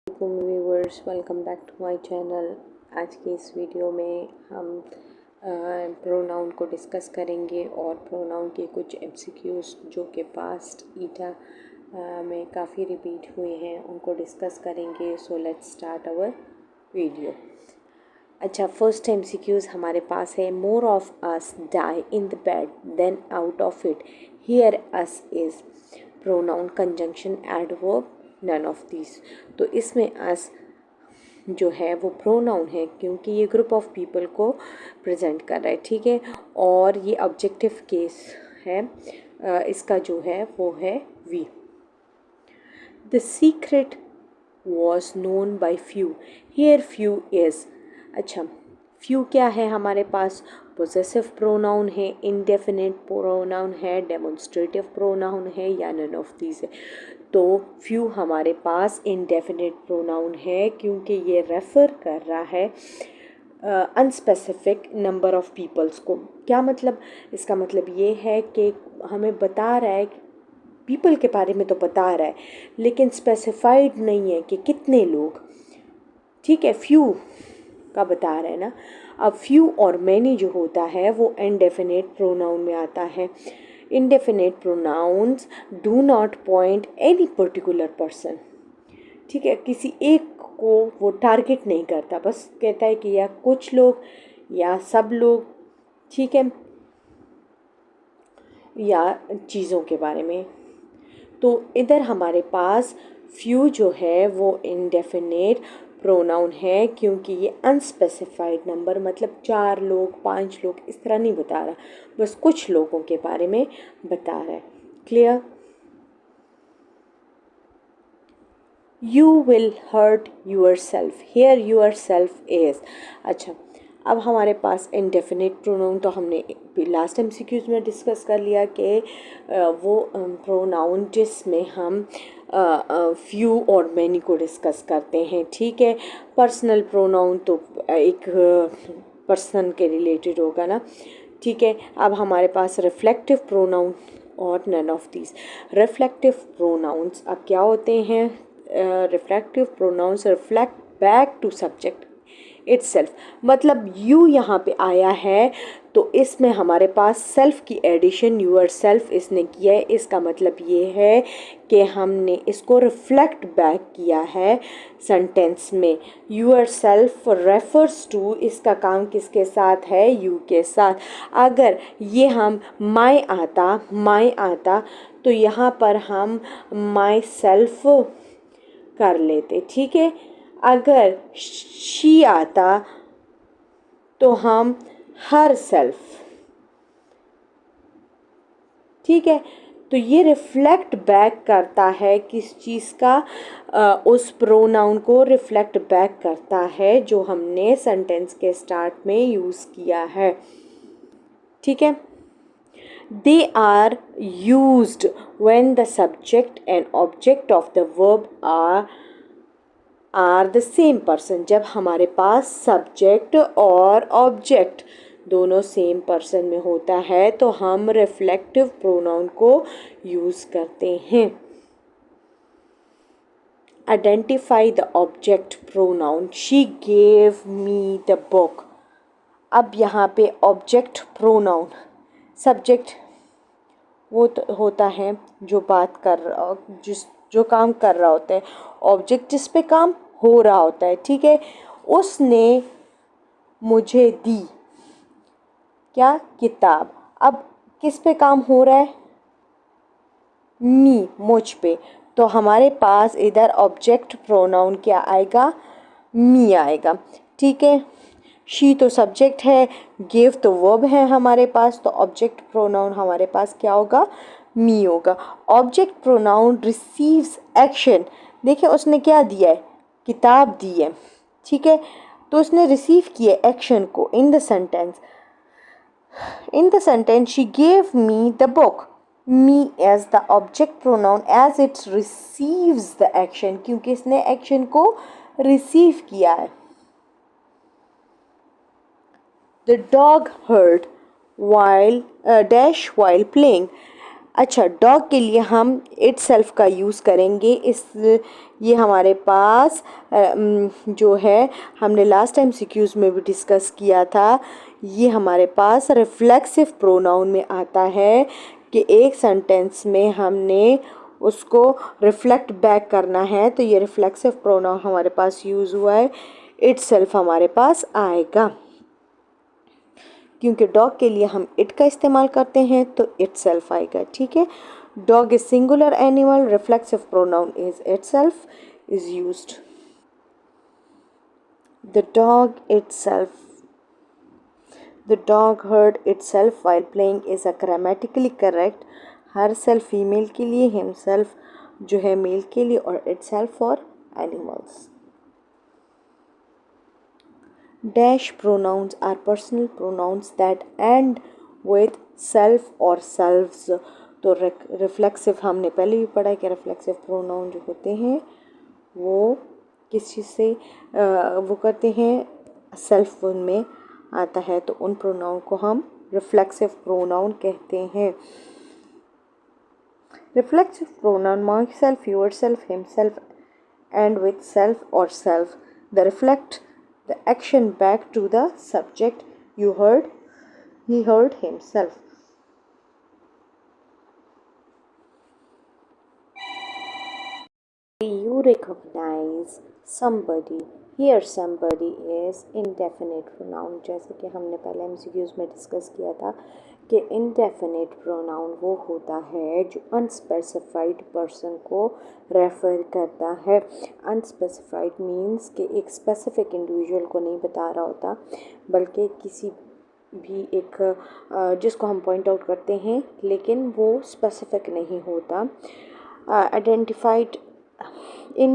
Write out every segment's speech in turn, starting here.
Viewers, welcome back to my channel. आज की इस वीडियो में हम प्रोनाउन को डिस्कस करेंगे और प्रोनाउन के कुछ एमसीक्यूज जो कि पास्ट ईटा में काफ़ी रिपीट हुए हैं उनको डिस्कस करेंगे। So let's start our video. अच्छा, फर्स्ट एमसीक्यूज हमारे पास है, more of us die in the bed than out of it. Here us is pronoun conjunction adverb none of this. तो इसमें अस जो है वो प्रोनाउन है क्योंकि ये ग्रुप ऑफ पीपल को प्रेजेंट कर रहा है, ठीक है। और ये ऑब्जेक्टिव केस है, इसका जो है वो है we. The secret was known by few, here few is. अच्छा, फ्यू क्या है हमारे पास? पोजेसिव प्रोनाउन है, इंडेफिनिट प्रोनाउन है, डेमोन्स्ट्रेटिव प्रोनाउन है या नन ऑफ दीज है। तो फ्यू हमारे पास इंडेफिनिट प्रोनाउन है क्योंकि ये रेफ़र कर रहा है अनस्पेसिफिक नंबर ऑफ़ पीपल्स को। क्या मतलब? इसका मतलब ये है कि हमें बता रहा है, पीपल के बारे में तो बता रहा है लेकिन स्पेसिफाइड नहीं है कि कितने लोग, ठीक है। फ्यू का बता रहे हैं ना। अब फ्यू और मैनी जो होता है वो इंडेफिनिट प्रोनाउन में आता है। Indefinite pronouns do not point any particular person, ठीक है। किसी एक को वो टारगेट नहीं करता, बस कहता है कि या कुछ लोग या सब लोग, ठीक है, या चीज़ों के बारे में। तो इधर हमारे पास फ्यू जो है वो इंडेफिनिट प्रोनाउन है क्योंकि ये अनस्पेसिफाइड नंबर, मतलब 4 लोग 5 लोग इस तरह नहीं बता रहा, बस कुछ लोगों के बारे में बता रहा है। Clear? You will hurt yourself, here yourself is. अच्छा, अब हमारे पास इंडेफिनिट प्रोनाउन तो हमने लास्ट एमसीक्यूज में डिस्कस कर लिया कि वो प्रोनाउन जिसमें हम फ्यू और मैनी को डिस्कस करते हैं, ठीक है। पर्सनल प्रोनाउन तो एक पर्सन के रिलेटेड होगा ना, ठीक है। अब हमारे पास रिफ्लेक्टिव प्रोनाउन और none of these. Reflective pronouns अब क्या होते हैं? Reflective pronouns reflect back to subject itself, मतलब यू यहाँ पे आया है तो इसमें हमारे पास सेल्फ की एडिशन यूर सेल्फ इसने किया है। इसका मतलब ये है कि हमने इसको रिफ्लेक्ट बैक किया है सेंटेंस में। यूर सेल्फ रेफर्स टू, इसका काम किसके साथ है? यू के साथ। अगर ये हम माई आता तो यहाँ पर हम माई सेल्फ कर लेते, ठीक है। अगर शी आता तो हम हर सेल्फ, ठीक है। तो ये रिफ्लेक्ट बैक करता है किस चीज़ का? उस प्रोनाउन को रिफ्लेक्ट बैक करता है जो हमने सेंटेंस के स्टार्ट में यूज़ किया है, ठीक है। They are used when the subject and object of the verb are the same person. जब हमारे पास सब्जेक्ट और ऑब्जेक्ट दोनों सेम पर्सन में होता है तो हम रिफ्लेक्टिव प्रोनाउन को यूज़ करते हैं। Identify the object pronoun, she gave me the book. अब यहाँ पे ऑब्जेक्ट प्रोनाउन, सब्जेक्ट वो तो होता है जो बात कर रहा, जो काम कर रहा होता है। ऑब्जेक्ट जिस पे काम हो रहा होता है, ठीक है। उसने मुझे दी क्या? किताब। अब किस पे काम हो रहा है? मी, मुझ पे। तो हमारे पास इधर ऑब्जेक्ट प्रोनाउन क्या आएगा? मी आएगा, ठीक है। शी तो सब्जेक्ट है, गिव तो वर्ब है हमारे पास, तो ऑब्जेक्ट प्रोनाउन हमारे पास क्या होगा? मी होगा। ऑब्जेक्ट प्रोनाउन रिसीव्स एक्शन, देखिए उसने क्या दिया है? किताब दी है, ठीक है। तो उसने रिसीव किया एक्शन को इन the sentence. In the sentence, she gave me the book. Me as the object pronoun as it receives the action, क्योंकि इसने action को receive किया है। The dog heard while dash while playing. अच्छा, dog के लिए हम इट सेल्फ का यूज़ करेंगे। ये हमारे पास जो है, हमने लास्ट टाइम सीक्यूज़ में भी डिस्कस किया था, ये हमारे पास रिफ्लेक्सिव प्रोनाउन में आता है कि एक सेंटेंस में हमने उसको रिफ्लेक्ट बैक करना है, तो ये रिफ्लेक्सिव प्रोनाउन हमारे पास यूज़ हुआ है, इट सेल्फ हमारे पास आएगा। क्योंकि डॉग के लिए हम इट का इस्तेमाल करते हैं तो इट सेल्फ आएगा। ठीक है, dog is singular animal, reflexive pronoun is it self is used. The dog it self, the dog heard it self while playing is a grammatically correct. Her self female के लिए, himself जो है mail के लिए, और it self for animals. Dash pronouns are personal pronouns that end with self or selves। तो reflexive हमने पहले भी पढ़ा है कि रिफ्लेक्सिव प्रोनाउन जो होते हैं वो किस चीज़ से वो करते हैं, सेल्फ में आता है, तो उन प्रोनाउन को हम रिफ्लेक्सिव प्रोनाउन कहते हैं। Reflexive pronoun my self, your self, himself and with self or self, the reflect the action back to the subject you heard, he heard himself। You recognize somebody, here somebody is indefinite pronoun। जैसे कि हमने पहले MCQs में discuss किया था कि indefinite pronoun वो होता है जो अनस्पेसिफाइड पर्सन को रेफ़र करता है। अनस्पेसिफाइड मीन्स कि एक स्पेसिफिक इंडिविजुअल को नहीं बता रहा होता, बल्कि किसी भी एक जिसको हम पॉइंट आउट करते हैं लेकिन वो स्पेसिफिक नहीं होता। Identified in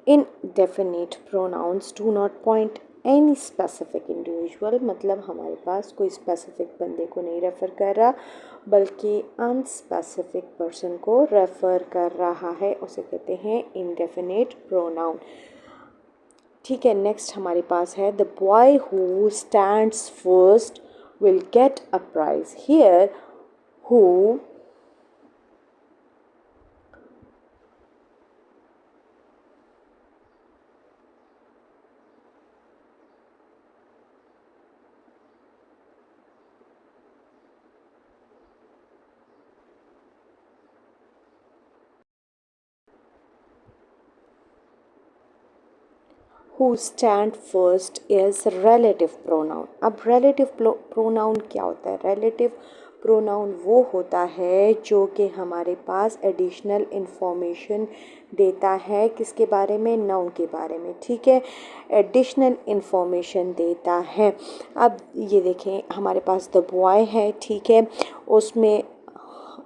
indefinite pronouns do not point any specific individual, मतलब हमारे पास कोई स्पेसिफिक बंदे को नहीं रेफ़र कर रहा बल्कि अनस्पेसिफिक पर्सन को रेफ़र कर रहा है, उसे कहते हैं indefinite pronoun। ठीक है, नेक्स्ट हमारे पास है the boy who stands first will get a prize. Here who who stand first is relative pronoun। अब relative pronoun क्या होता है? relative pronoun वो होता है जो कि हमारे पास additional information देता है, किसके बारे में? noun के बारे में। ठीक है, additional information देता है। अब ये देखें, हमारे पास the boy है, ठीक है, उसमें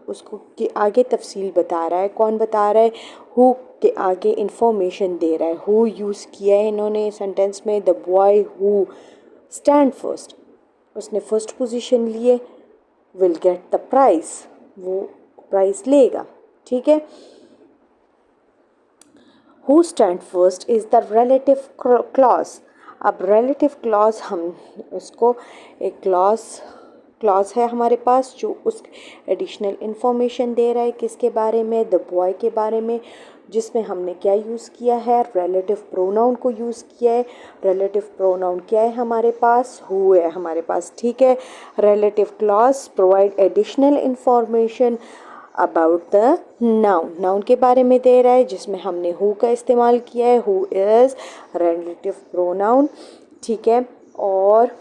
उसको के आगे तफसील बता रहा है। कौन बता रहा है? हु के आगे इंफॉर्मेशन दे रहा है। हु यूज़ किया है इन्होंने सेंटेंस में, the boy who stand first, उसने फर्स्ट पोजीशन लिए, विल गेट द प्राइज, वो प्राइज लेगा। ठीक है, who stand first is the relative clause. अब रिलेटिव क्लॉज हम उसको एक क्लॉज है हमारे पास जो उस एडिशनल इंफॉर्मेशन दे रहा है, किसके बारे में? द बॉय के बारे में, जिसमें हमने क्या यूज़ किया है? रिलेटिव प्रोनाउन को यूज़ किया है। रिलेटिव प्रोनाउन क्या है हमारे पास? हु है हमारे पास। ठीक है, relative clause provide additional information about the noun, noun के बारे में दे रहा है, जिसमें हमने हु का इस्तेमाल किया है। Who is relative pronoun. ठीक है, और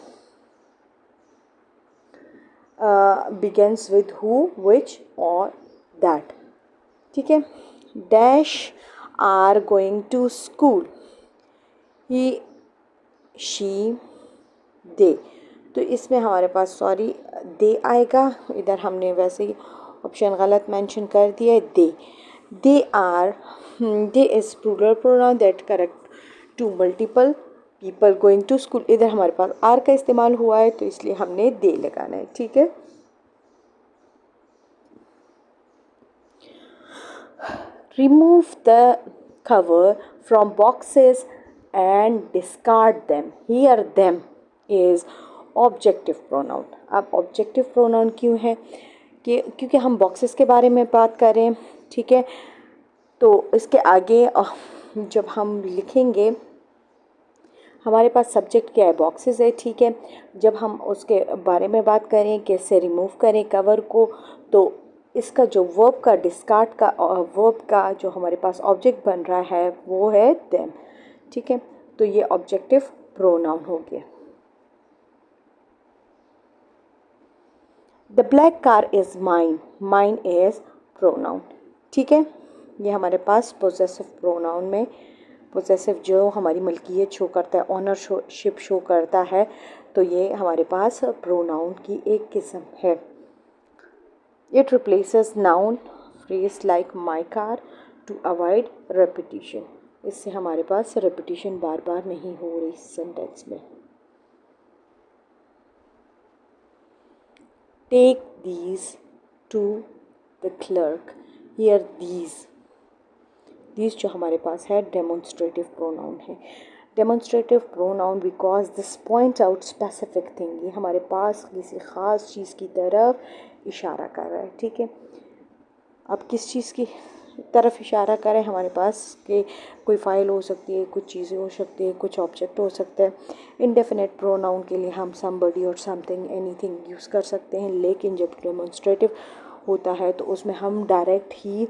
begins with who, which or that। ठीक है, dash are going to school, he, she, they। तो इसमें हमारे पास सॉरी दे आएगा, इधर हमने वैसे ही ऑप्शन गलत मेंशन कर दिया है। They are, they is plural pronoun that correct to multiple people going to school. इधर हमारे पास आर का इस्तेमाल हुआ है तो इसलिए हमने दे लगाना है। ठीक है, remove the cover from boxes and discard them। Here them is objective pronoun. अब ऑब्जेक्टिव प्रोनाउन क्यों है कि क्योंकि हम बॉक्सेस के बारे में बात करें, ठीक है। तो इसके आगे जब हम लिखेंगे हमारे पास सब्जेक्ट क्या है, बॉक्सेस है, ठीक है। जब हम उसके बारे में बात करें कैसे रिमूव करें कवर को, तो इसका जो वर्ब का डिस्कार्ड का वर्ब का जो हमारे पास ऑब्जेक्ट बन रहा है वो है देम, ठीक है। तो ये ऑब्जेक्टिव प्रोनाउन हो गया। The black car is mine, mine is pronoun, ठीक है। ये हमारे पास पोजेसिव प्रोनाउन में पोजेसिव जो हमारी मलकियत शो करता है, ऑनरशिप शो करता है, तो ये हमारे पास प्रोनाउन की एक किस्म है। It replaces noun phrase like my car to avoid repetition. इससे हमारे पास रेपिटिशन बार बार नहीं हो रही सेंटेंस में। Take these to the clerk, here these जो हमारे पास है डेमोन्स्ट्रेटिव प्रोनाउन है। Demonstrative pronoun because this point out specific thing, ये हमारे पास किसी ख़ास चीज़ की तरफ इशारा कर रहा है, ठीक है। अब किस चीज़ की तरफ इशारा करें, हमारे पास कि कोई फ़ाइल हो सकती है, कुछ चीज़ें हो सकती है, कुछ ऑब्जेक्ट हो सकता है। इंडेफिनेट प्रोनाउन के लिए हम समबडी और समथिंग एनीथिंग यूज़ कर सकते हैं, लेकिन जब डेमोन्स्ट्रेटिव होता है तो उसमें हम डायरेक्ट ही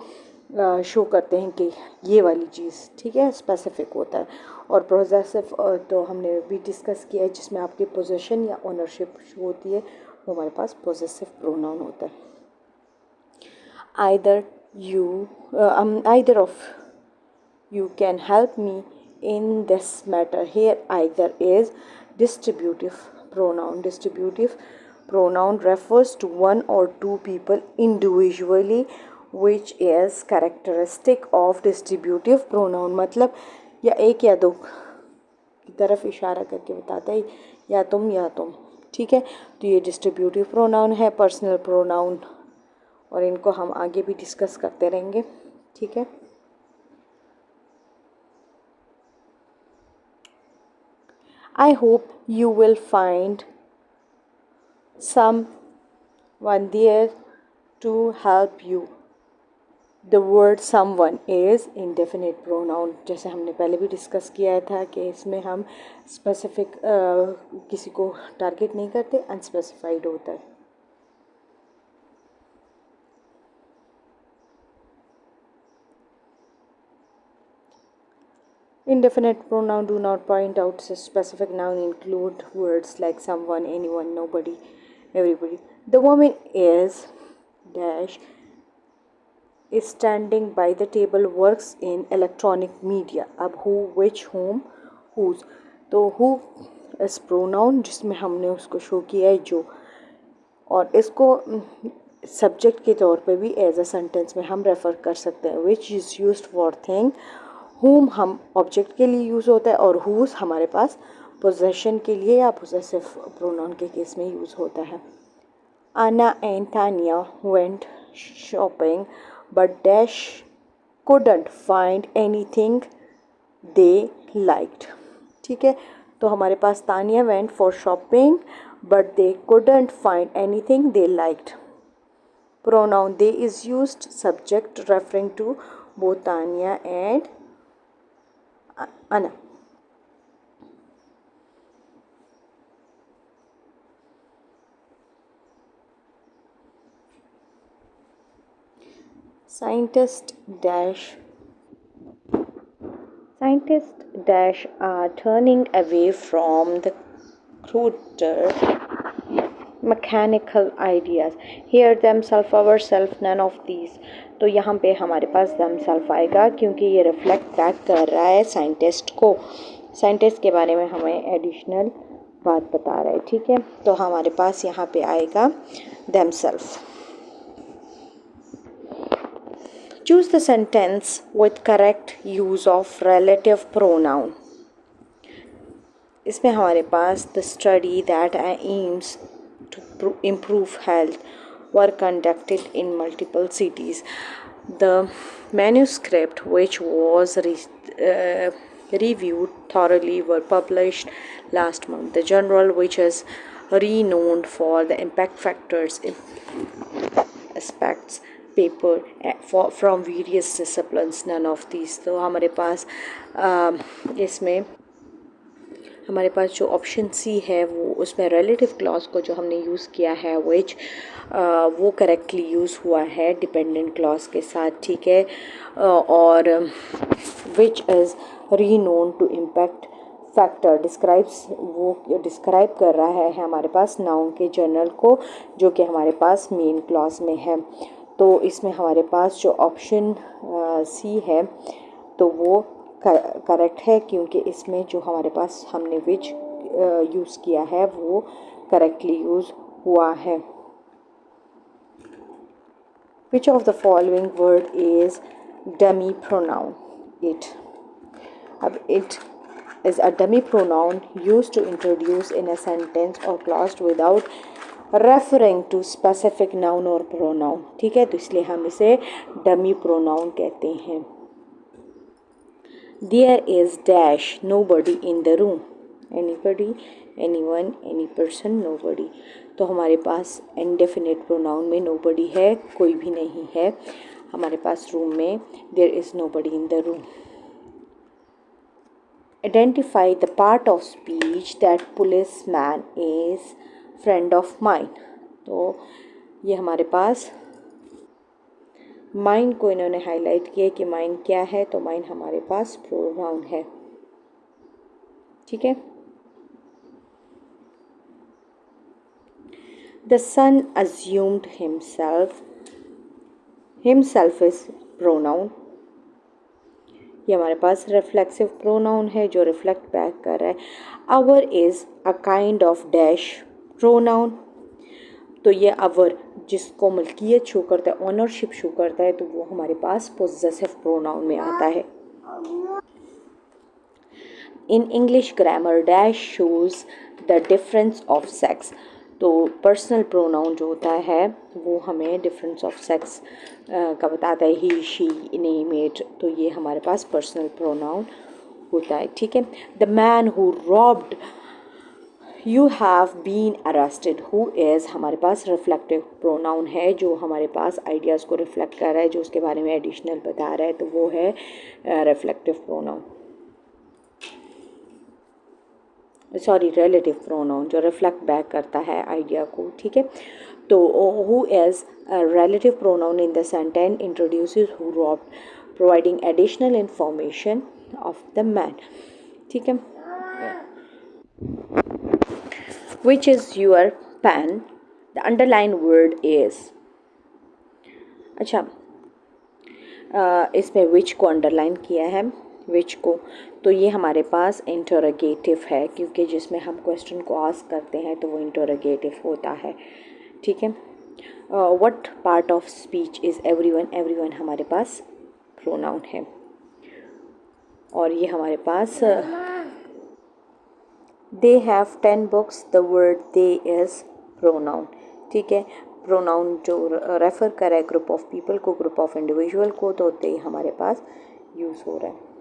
शो करते हैं कि ये वाली चीज़, ठीक है, स्पेसिफिक होता है। और पोजेसिव तो हमने भी डिस्कस किया है, जिसमें आपकी पोजेशन या ओनरशिप शो होती है, वो हमारे पास पोजेसिव प्रोनाउन होता है। Either of you can help me in this matter. Here either is distributive pronoun. Distributive pronoun refers to one or two people individually, which is characteristic of distributive pronoun. मतलब या एक या दो की तरफ इशारा करके बताता है या तुम, ठीक है। तो ये डिस्ट्रीब्यूटिव प्रोनाउन है, पर्सनल प्रोनाउन, और इनको हम आगे भी डिस्कस करते रहेंगे, ठीक है। I hope you will find someone there to help you. The word someone is indefinite pronoun, जैसे हमने पहले भी डिस्कस किया था कि इसमें हम स्पेसिफिक किसी को टारगेट नहीं करते, अनस्पेसिफाइड होता है। Indefinite pronoun do not point out a specific noun, include words like someone, anyone, nobody, everybody. The woman is dash is standing by the table, works in electronic media. अब who, which, whom, whose, तो who इस pronoun जिसमें हमने उसको show किया है जो, और इसको सब्जेक्ट के तौर पे भी एज अ सेंटेंस में हम रेफ़र कर सकते हैं। Which is used for thing, whom हम ऑब्जेक्ट के लिए यूज़ होता है, और whose हमारे पास पोजेशन के लिए या पोजेसिव प्रोनाउन के केस में यूज़ होता है। Anna and Tanya went shopping but dash couldn't find anything they liked, ठीक है। तो हमारे पास Tania went for shopping but they couldn't find anything they liked. Pronoun they is used, subject referring to both Tanya and Anna. Scientists dash are turning away from the cruder mechanical ideas. Here themselves, ourself, none of these. तो यहाँ पे हमारे पास themself आएगा क्योंकि ये reflect back कर रहा है साइंटिस्ट को, साइंटिस्ट के बारे में हमें एडिशनल बात बता रहा है, ठीक है। तो हमारे पास यहाँ पे आएगा themselves. Choose the sentence with correct use of relative pronoun. इसमें हमारे पास the study that aims to improve health were conducted in multiple cities. The manuscript which was reviewed thoroughly were published last month. The journal which is renowned for the impact factors aspects paper from various disciplines, none of these। तो हमारे पास इसमें हमारे पास जो option C है वो उसमें relative clause को जो हमने यूज़ किया है विच वो करेक्टली यूज़ हुआ है डिपेंडेंट क्लॉज के साथ, ठीक है। और which is renowned to impact factor describes, वो डिस्क्राइब कर रहा है हमारे पास नाउन के जर्नल को जो कि हमारे पास मेन क्लॉज में है। तो इसमें हमारे पास जो ऑप्शन सी है तो वो करेक्ट है, क्योंकि इसमें जो हमारे पास हमने विच यूज़ किया है वो करेक्टली यूज़ हुआ है। Which of the following word is dummy pronoun? It. अब it is a dummy pronoun used to introduce in a sentence or clause without referring to specific noun or pronoun, ठीक है। तो इसलिए हम इसे dummy pronoun कहते हैं। There is dash nobody in the room, anybody, anyone, any person, nobody। तो हमारे पास indefinite pronoun में nobody है, कोई भी नहीं है हमारे पास रूम में। There is nobody in the room। Identify the part of speech that policeman is friend of mine। तो ये हमारे पास माइन को इन्होंने हाईलाइट किया कि माइन क्या है, तो माइन हमारे पास प्रोनाउन है, ठीक है। The son assumed himself, himself is pronoun। ये हमारे पास रिफ्लेक्सिव प्रोनाउन है जो रिफ्लेक्ट बैक कर रहा है। Our is a kind of dash pronoun. तो ये आवर जिसको मलकियत शो करता है, ऑनरशिप शो करता है, तो वो हमारे पास पोजेसिव प्रोनाउन में आता है। In English grammar dash shows the difference of sex. तो पर्सनल प्रोनाउन जो होता है वो हमें डिफरेंस ऑफ सेक्स का बताता है, ही शी नेम इट। तो ये हमारे पास पर्सनल प्रोनाउन होता है, ठीक है। The man who robbed you have been arrested, who is हमारे पास रिफ्लेक्टिव प्रोनाउन है जो हमारे पास आइडियाज़ को रिफ्लेक्ट कर रहा है, जो उसके बारे में एडिशनल बता रहा है, तो वो है reflective pronoun, sorry relative pronoun जो रिफ्लेक्ट बैक करता है आइडिया को, ठीक है। तो who is relative pronoun in the sentence introduces who robbed providing additional information of the man, ठीक है। Which is your pen, the underline word is. अच्छा, इसमें विच को अंडरलाइन किया है, विच को, तो ये हमारे पास इंटरोगेटिव है, क्योंकि जिसमें हम क्वेश्चन को आस्क करते हैं तो वो इंटरोगेटिव होता है, ठीक है। What part of speech is everyone, everyone हमारे पास प्रोनाउन है। और ये हमारे पास they have 10 books, the word they is pronoun, ठीक है। प्रोनाउन जो रेफ़र करे ग्रुप ऑफ पीपल को, ग्रुप ऑफ इंडिविजुअल को, तो दे हमारे पास यूज़ हो रहा है।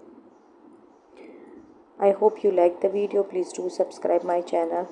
I hope you like the video. Please do subscribe my channel.